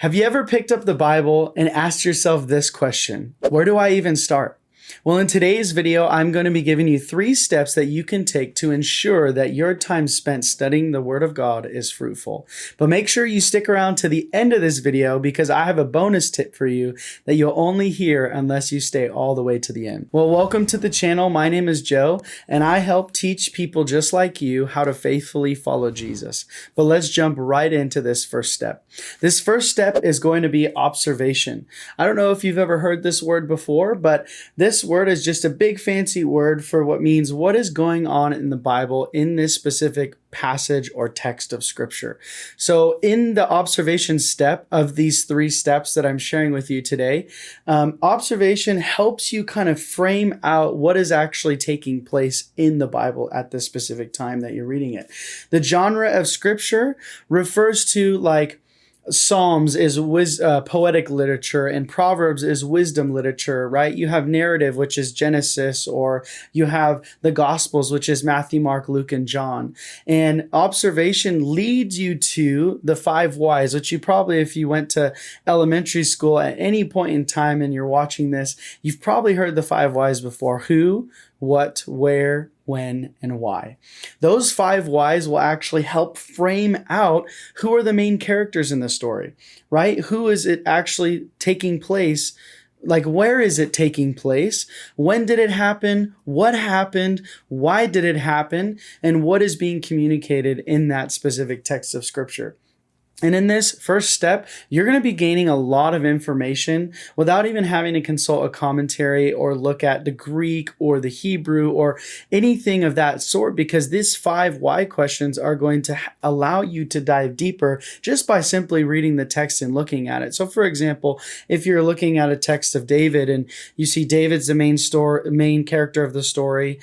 Have you ever picked up the Bible and asked yourself this question? Where do I even start? Well, in today's video, I'm going to be giving you 3 steps that you can take to ensure that your time spent studying the Word of God is fruitful. But make sure you stick around to the end of this video because I have a bonus tip for you that you'll only hear unless you stay all the way to the end. Well, welcome to the channel. My name is Joe, and I help teach people just like you how to faithfully follow Jesus. But let's jump right into this first step. This first step is going to be observation. I don't know if you've ever heard this word before, but this word is just a big fancy word for what means what is going on in the Bible in this specific passage or text of scripture. So in the observation step of these 3 steps that I'm sharing with you today, observation helps you kind of frame out what is actually taking place in the Bible at this specific time that you're reading it. The genre of scripture refers to like Psalms is poetic literature and Proverbs is wisdom literature, right? You have narrative, which is Genesis, or you have the Gospels, which is Matthew, Mark, Luke, and John. And observation leads you to the 5 whys, which you probably, if you went to elementary school at any point in time and you're watching this, you've probably heard the 5 whys before. Who, what, where, when, and why. Those 5 whys will actually help frame out who are the main characters in the story, right? Who is it actually taking place? Like, where is it taking place? When did it happen? What happened? Why did it happen? And what is being communicated in that specific text of scripture? And in this first step, you're going to be gaining a lot of information without even having to consult a commentary or look at the Greek or the Hebrew or anything of that sort, because these 5 why questions are going to allow you to dive deeper just by simply reading the text and looking at it. So for example, if you're looking at a text of David and you see David's the main character of the story,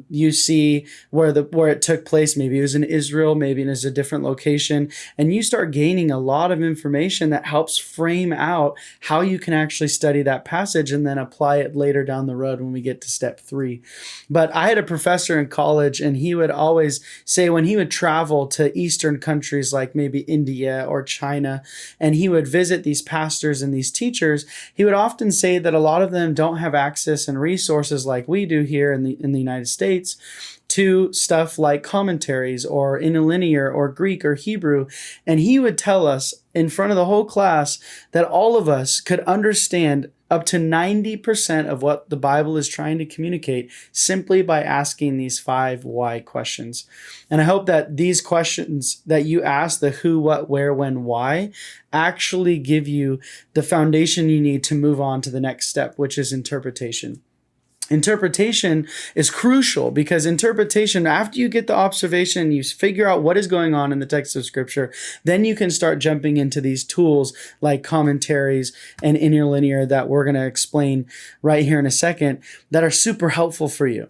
you see where it took place. Maybe it was in Israel, maybe it was a different location, and you start gaining a lot of information that helps frame out how you can actually study that passage and then apply it later down the road when we get to step 3. But I had a professor in college, and he would always say when he would travel to Eastern countries like maybe India or China, and he would visit these pastors and these teachers, he would often say that a lot of them don't have access and resources like we do here in the United States to stuff like commentaries or interlinear or Greek or Hebrew. And he would tell us in front of the whole class that all of us could understand up to 90% of what the Bible is trying to communicate simply by asking these 5 why questions. And I hope that these questions that you ask, the who, what, where, when, why, actually give you the foundation you need to move on to the next step, which is interpretation. Interpretation is crucial because interpretation, after you get the observation, you figure out what is going on in the text of scripture, then you can start jumping into these tools like commentaries and interlinear that we're going to explain right here in a second that are super helpful for you.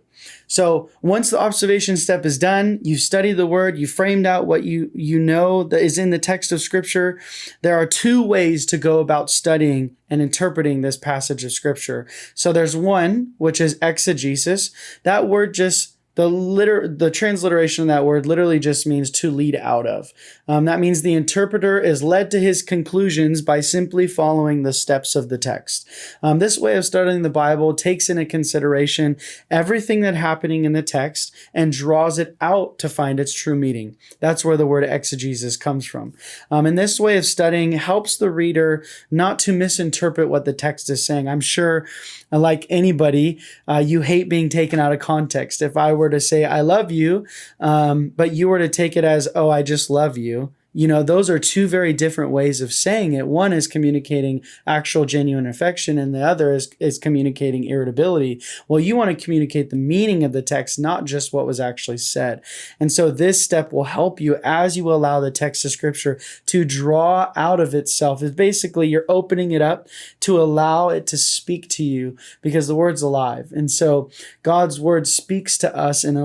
So once the observation step is done, you study the word, you framed out what you know that is in the text of scripture. There are 2 ways to go about studying and interpreting this passage of scripture. So there's one, which is exegesis. That word just the transliteration of that word literally just means to lead out of. That means the interpreter is led to his conclusions by simply following the steps of the text. This way of studying the Bible takes into consideration everything that's happening in the text and draws it out to find its true meaning. That's where the word exegesis comes from. And this way of studying helps the reader not to misinterpret what the text is saying. I'm sure, like anybody, you hate being taken out of context. If I were to say, I love you, but you were to take it as, oh, I just love you. You know, those are 2 very different ways of saying it. One is communicating actual genuine affection, and the other is communicating irritability. Well, you want to communicate the meaning of the text, not just what was actually said. And so this step will help you as you allow the text of scripture to draw out of itself. It's basically you're opening it up to allow it to speak to you because the word's alive. And so God's word speaks to us and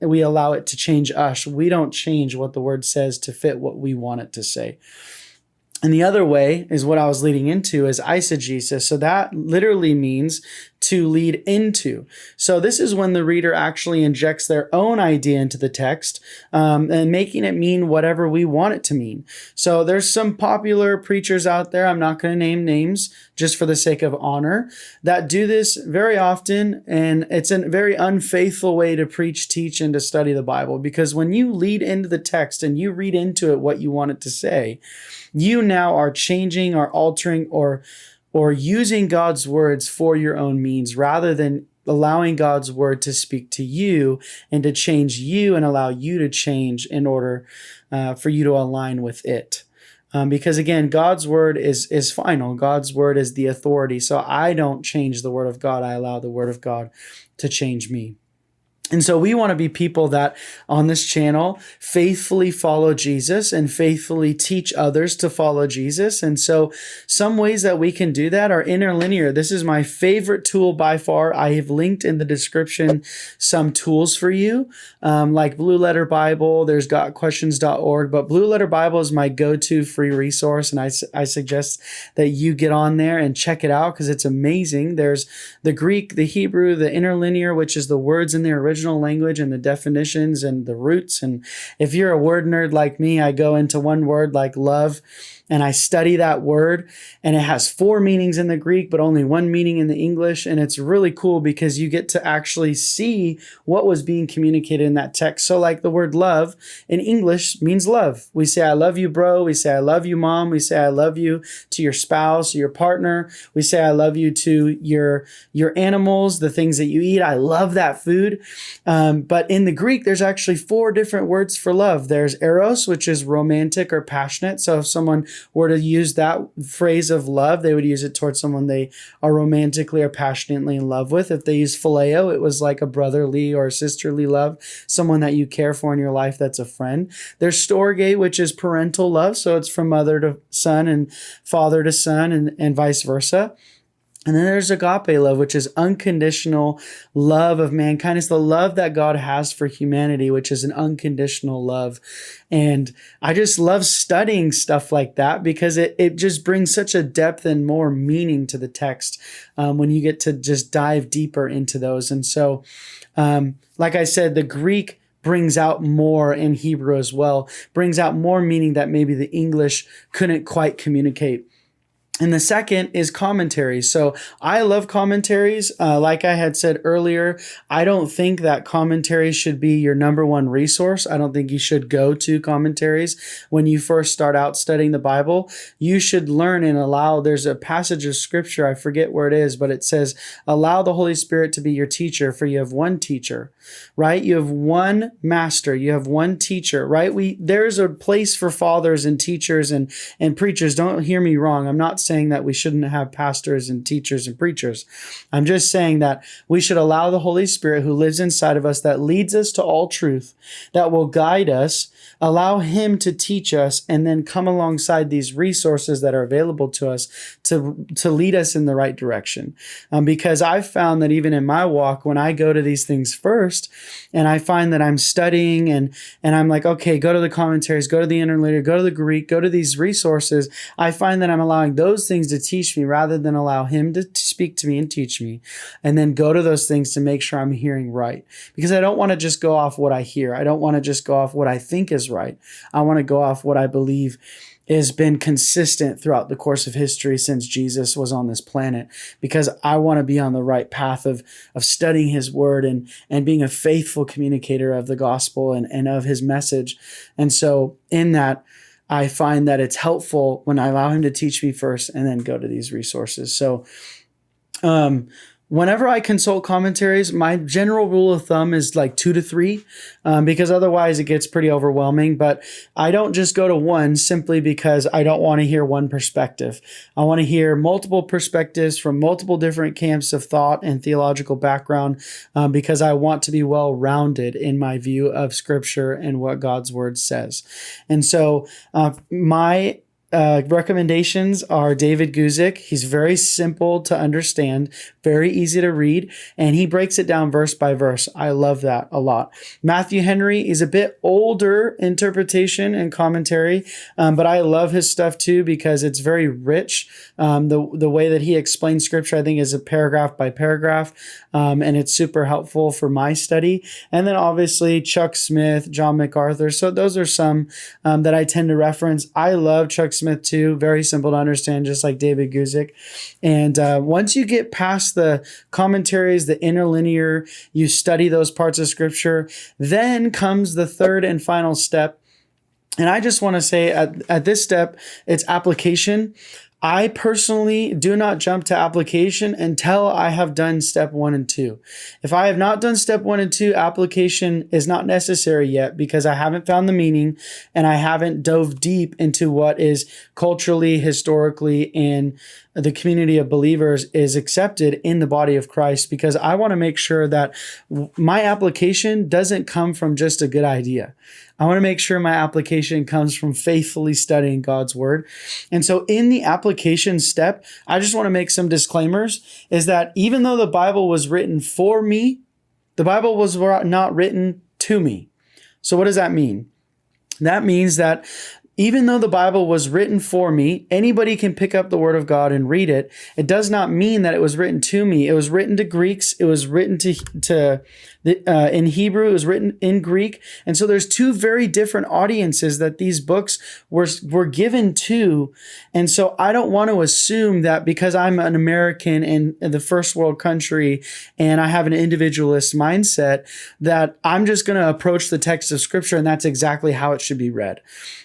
we allow it to change us. We don't change what the word says to fit what we want it to say. And the other way is what I was leading into is eisegesis. So that literally means to lead into. So this is when the reader actually injects their own idea into the text, and making it mean whatever we want it to mean. So there's some popular preachers out there, I'm not going to name names just for the sake of honor, that do this very often, and it's a very unfaithful way to preach, teach, and to study the Bible, because when you lead into the text and you read into it what you want it to say, you now are changing or altering or using God's words for your own means, rather than allowing God's word to speak to you and to change you and allow you to change in order for you to align with it. Because again, God's word is final. God's word is the authority. So I don't change the word of God. I allow the word of God to change me. And so we want to be people that on this channel faithfully follow Jesus and faithfully teach others to follow Jesus. And so some ways that we can do that are Interlinear. This is my favorite tool by far. I have linked in the description some tools for you, like Blue Letter Bible. There's gotquestions.org, but Blue Letter Bible is my go-to free resource. And I suggest that you get on there and check it out because it's amazing. There's the Greek, the Hebrew, the Interlinear, which is the words in the original language and the definitions and the roots. And if you're a word nerd like me, I go into one word like love and I study that word, and it has 4 meanings in the Greek, but only 1 meaning in the English. And it's really cool because you get to actually see what was being communicated in that text. So like the word love in English means love. We say, I love you, bro. We say, I love you, mom. We say, I love you to your spouse, your partner. We say, I love you to your animals, the things that you eat. I love that food. But in the Greek, there's actually 4 different words for love. There's eros, which is romantic or passionate. So if someone were to use that phrase of love, they would use it towards someone they are romantically or passionately in love with. If they use phileo, it was like a brotherly or sisterly love, someone that you care for in your life that's a friend. There's storge, which is parental love. So it's from mother to son and father to son and vice versa. And then there's agape love, which is unconditional love of mankind. It's the love that God has for humanity, which is an unconditional love. And I just love studying stuff like that because it just brings such a depth and more meaning to the text when you get to just dive deeper into those. And so, like I said, the Greek brings out more in Hebrew as well, brings out more meaning that maybe the English couldn't quite communicate. And the second is commentaries. So I love commentaries. Like I had said earlier, I don't think that commentaries should be your number one resource. I don't think you should go to commentaries when you first start out studying the Bible. You should learn and allow, there's a passage of scripture, I forget where it is, but it says, allow the Holy Spirit to be your teacher, for you have one teacher, right? You have one master, you have one teacher, right? There's a place for fathers and teachers and preachers. Don't hear me wrong. I'm not saying that we shouldn't have pastors and teachers and preachers. I'm just saying that we should allow the Holy Spirit who lives inside of us, that leads us to all truth, that will guide us, allow him to teach us, and then come alongside these resources that are available to us to lead us in the right direction. Because I've found that even in my walk, when I go to these things first, and I find that I'm studying and I'm like, okay, go to the commentaries, go to the Interlinear, go to the Greek, go to these resources, I find that I'm allowing those things to teach me rather than allow him to speak to me and teach me, and then go to those things to make sure I'm hearing right. Because I don't want to just go off what I hear. I don't want to just go off what I think is right. I want to go off what I believe has been consistent throughout the course of history since Jesus was on this planet, because I want to be on the right path of studying his word and being a faithful communicator of the gospel and of his message. And so in that, I find that it's helpful when I allow him to teach me first and then go to these resources. So, whenever I consult commentaries, my general rule of thumb is like 2 to 3, because otherwise it gets pretty overwhelming. But I don't just go to one simply because I don't want to hear one perspective. I want to hear multiple perspectives from multiple different camps of thought and theological background, because I want to be well-rounded in my view of Scripture and what God's Word says. And so my recommendations are David Guzik. He's very simple to understand, very easy to read, and he breaks it down verse by verse. I love that a lot. Matthew Henry is a bit older interpretation and commentary, but I love his stuff too because it's very rich. The way that he explains scripture, I think, is a paragraph by paragraph, and it's super helpful for my study. And then obviously Chuck Smith, John MacArthur. So those are some that I tend to reference. I love Chuck Smith too. Very simple to understand, just like David Guzik. And once you get past the commentaries, the interlinear, you study those parts of scripture, then comes the third and final step. And I just want to say at this step, it's application. I personally do not jump to application until I have done step 1 and 2. If I have not done step 1 and 2, application is not necessary yet because I haven't found the meaning and I haven't dove deep into what is culturally, historically, in the community of believers is accepted in the body of Christ, because I want to make sure that my application doesn't come from just a good idea. I want to make sure my application comes from faithfully studying God's word. And so in the application step, I just want to make some disclaimers, is that even though the Bible was written for me, the Bible was not written to me. So what does that mean? That means that even though the Bible was written for me, anybody can pick up the Word of God and read it. It does not mean that it was written to me. It was written to Greeks. It was written in Hebrew. It was written in Greek. And so there's two very different audiences that these books were given to. And so I don't want to assume that because I'm an American in the first world country and I have an individualist mindset, that I'm just going to approach the text of Scripture and that's exactly how it should be read.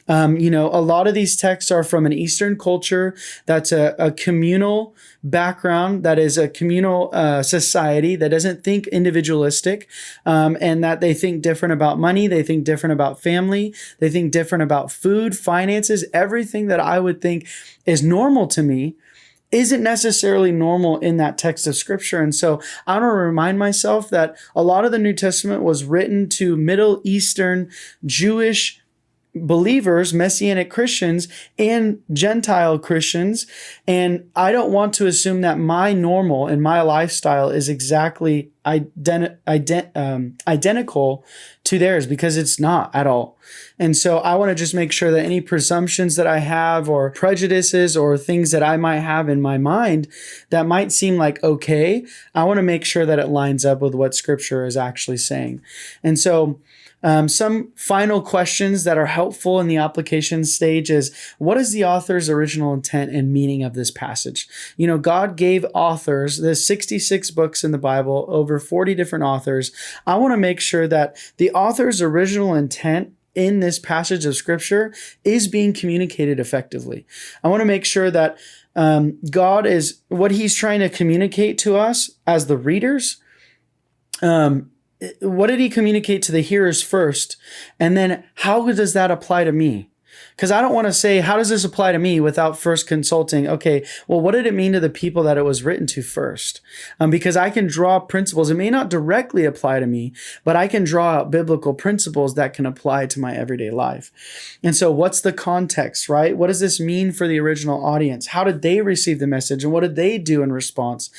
A lot of these texts are from an Eastern culture that's a communal background, that is a communal society that doesn't think individualistic, and that they think different about money, they think different about family, they think different about food, finances, everything that I would think is normal to me isn't necessarily normal in that text of Scripture. And so I want to remind myself that a lot of the New Testament was written to Middle Eastern Jewish believers, Messianic Christians, and Gentile Christians. And I don't want to assume that my normal and my lifestyle is exactly identical to theirs, because it's not at all. And so I want to just make sure that any presumptions that I have or prejudices or things that I might have in my mind that might seem like okay, I want to make sure that it lines up with what Scripture is actually saying. And so some final questions that are helpful in the application stage is, what is the author's original intent and meaning of this passage? God gave authors, there's 66 books in the Bible, over 40 different authors. I want to make sure that the author's original intent in this passage of Scripture is being communicated effectively. I want to make sure that God is, what he's trying to communicate to us as the readers, what did he communicate to the hearers first? And then how does that apply to me? Because I don't want to say, how does this apply to me without first consulting, okay, well, what did it mean to the people that it was written to first? Because I can draw principles. It may not directly apply to me, but I can draw out biblical principles that can apply to my everyday life. And so what's the context, right? What does this mean for the original audience? How did they receive the message? And what did they do in response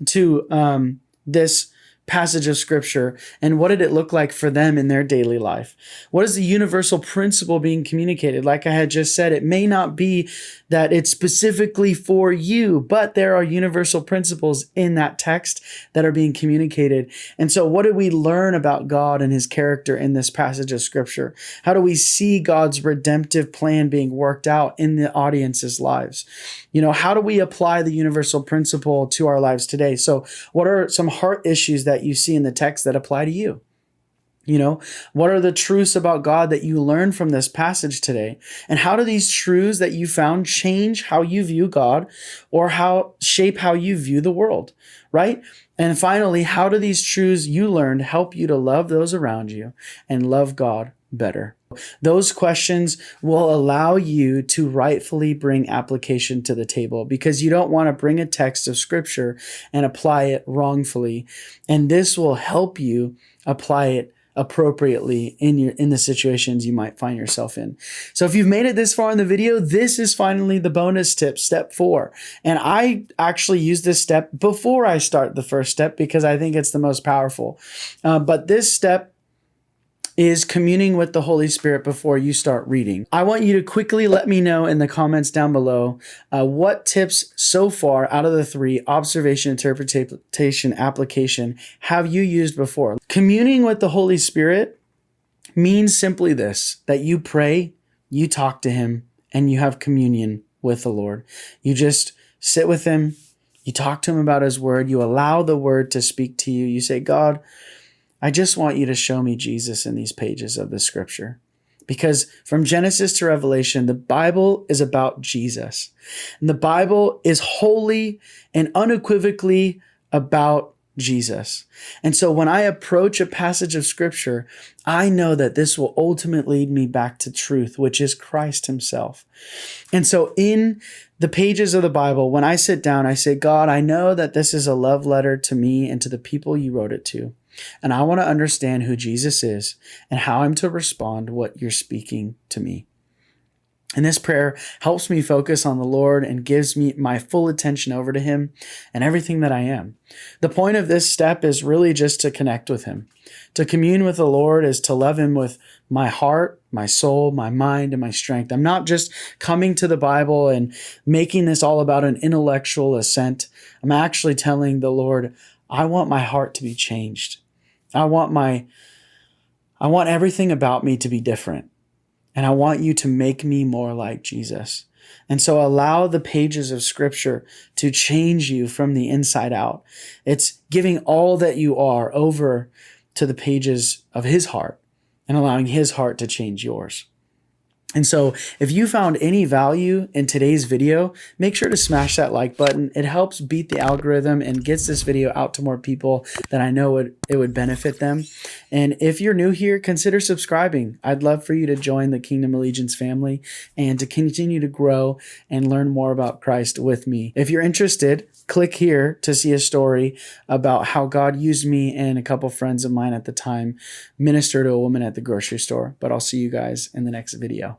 to this passage of Scripture, and what did it look like for them in their daily life? What is the universal principle being communicated? Like I had just said, it may not be that it's specifically for you, but there are universal principles in that text that are being communicated. And so what do we learn about God and his character in this passage of Scripture? How do we see God's redemptive plan being worked out in the audience's lives? How do we apply the universal principle to our lives today? So what are some heart issues that you see in the text that apply to you? What are the truths about God that you learned from this passage today? And how do these truths that you found change how you view God, or shape how you view the world, right? And finally, how do these truths you learned help you to love those around you and love God better? Those questions will allow you to rightfully bring application to the table, because you don't want to bring a text of Scripture and apply it wrongfully. And this will help you apply it appropriately in the situations you might find yourself in. So if you've made it this far in the video, this is finally the bonus tip, step 4. And I actually use this step before I start the first step because I think it's the most powerful. But this step is communing with the Holy Spirit before you start reading. I want you to quickly let me know in the comments down below what tips so far out of the 3, observation, interpretation, application, have you used before? Communing with the Holy Spirit means simply this, that you pray, you talk to him, and you have communion with the Lord. You just sit with him, you talk to him about his word, you allow the word to speak to you. You say, God, I just want you to show me Jesus in these pages of the scripture. Because from Genesis to Revelation, the Bible is about Jesus. And the Bible is wholly and unequivocally about Jesus. And so when I approach a passage of scripture, I know that this will ultimately lead me back to truth, which is Christ himself. And so in the pages of the Bible, when I sit down, I say, God, I know that this is a love letter to me and to the people you wrote it to. And I want to understand who Jesus is and how I'm to respond to what you're speaking to me. And this prayer helps me focus on the Lord and gives me my full attention over to him and everything that I am. The point of this step is really just to connect with him. To commune with the Lord is to love him with my heart, my soul, my mind, and my strength. I'm not just coming to the Bible and making this all about an intellectual assent. I'm actually telling the Lord, I want my heart to be changed. I want everything about me to be different. And I want you to make me more like Jesus. And so allow the pages of scripture to change you from the inside out. It's giving all that you are over to the pages of his heart and allowing his heart to change yours. And so if you found any value in today's video, make sure to smash that like button. It helps beat the algorithm and gets this video out to more people that I know it would benefit them. And if you're new here, consider subscribing. I'd love for you to join the Kingdom Allegiance family and to continue to grow and learn more about Christ with me. If you're interested, click here to see a story about how God used me and a couple friends of mine at the time minister to a woman at the grocery store. But I'll see you guys in the next video.